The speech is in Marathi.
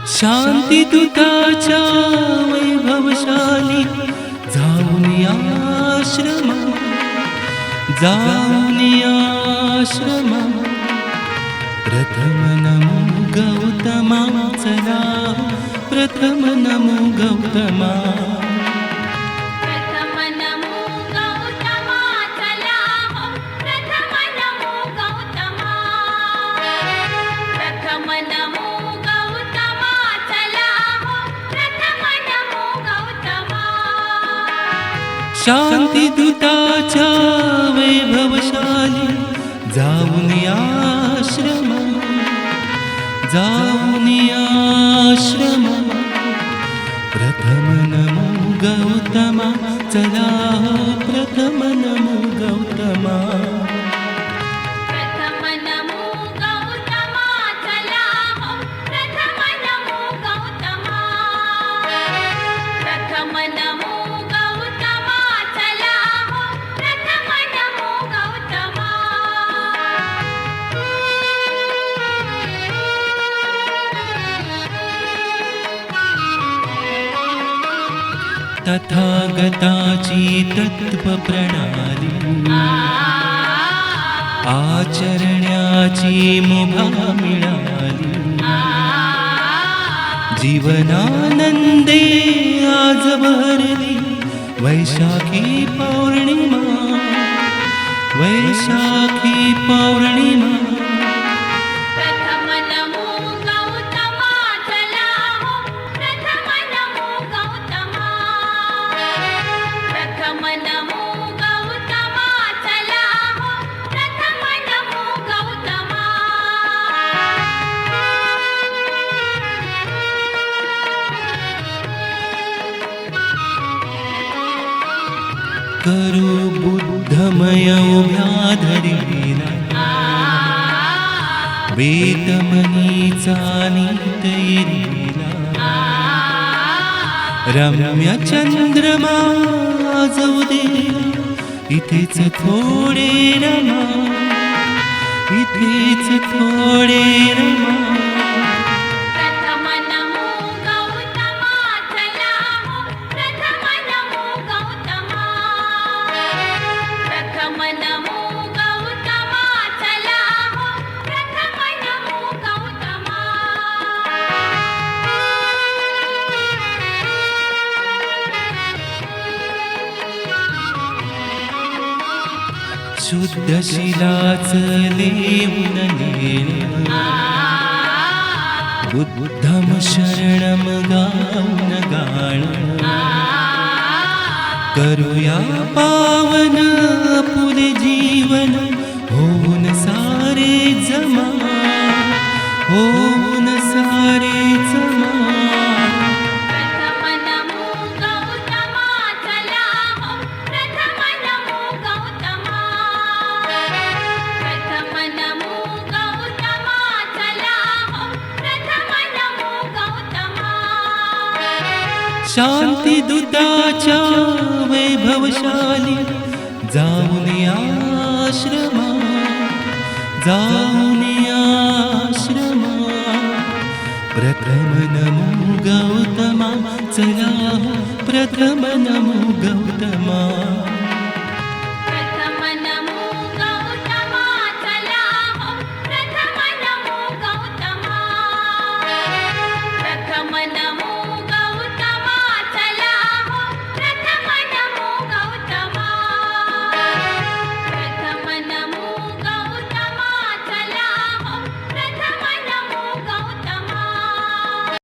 शांतिदूताच्या वैभवशाली जाऊन आश्रमा, जाऊन आश्रमा। प्रथम नमो गौतमा, चला प्रथम नमो गौतमा। प्रथम नमो गौतमा, चला हो प्रथम नमो गौतमा। प्रथम नमो गौतमा, चला हो प्रथम नमो गौतमा। शांतिदूताच्या वैभवशाली जाऊन आश्रमा, जाऊन आश्रमा। प्रथम नमो गौतमा, चला प्रथम नमो गौतमा। प्रथम नमो गौतमा, चला हो प्रथम नमो गौतमा। प्रथम नमो गौतमा, चला हो प्रथम नमो गौतमा। तथागताची तत्त्वप्रणाली आचरण्याची मुभा मिळाली। जीवनानंदे आज भरली वैशाखी पौर्णिमा, वैशाखी पौर्णिमा। प्रथम नमो गौतमा, चला हो प्रथम नमो गौतमा। प्रथम नमो गौतमा, चला हो प्रथम नमो गौतमा। करो बुद्धमय उभ्या धरीला, वेदमनीचा नीत येरीला। रम्य चंद्रमा जाऊ दे इथेच थोडे रमा, इथेच थोडे रमा। प्रथम नमो गौतमा, चला हो प्रथम नमो गौतमा। प्रथम नमो गौतमा, चला हो प्रथम नमो गौतमा। शुद्ध शिलाच लेऊन नेण, बुद्धम शरणम गाऊन गाण। करूया पावन पुरे जीवन, होऊन सारे जमा, होऊन सारे जमा। प्रथम नमो गौतमा, चला हो प्रथम नमो गौतमा। प्रथम नमो गौतमा, चला हो प्रथम नमो गौतमा। शांतिदूताच्या वैभवशाली जाऊन आश्रमा, जाऊन आश्रमा। प्रथम नमो गौतमा, चला प्रथम नमो गौतमा।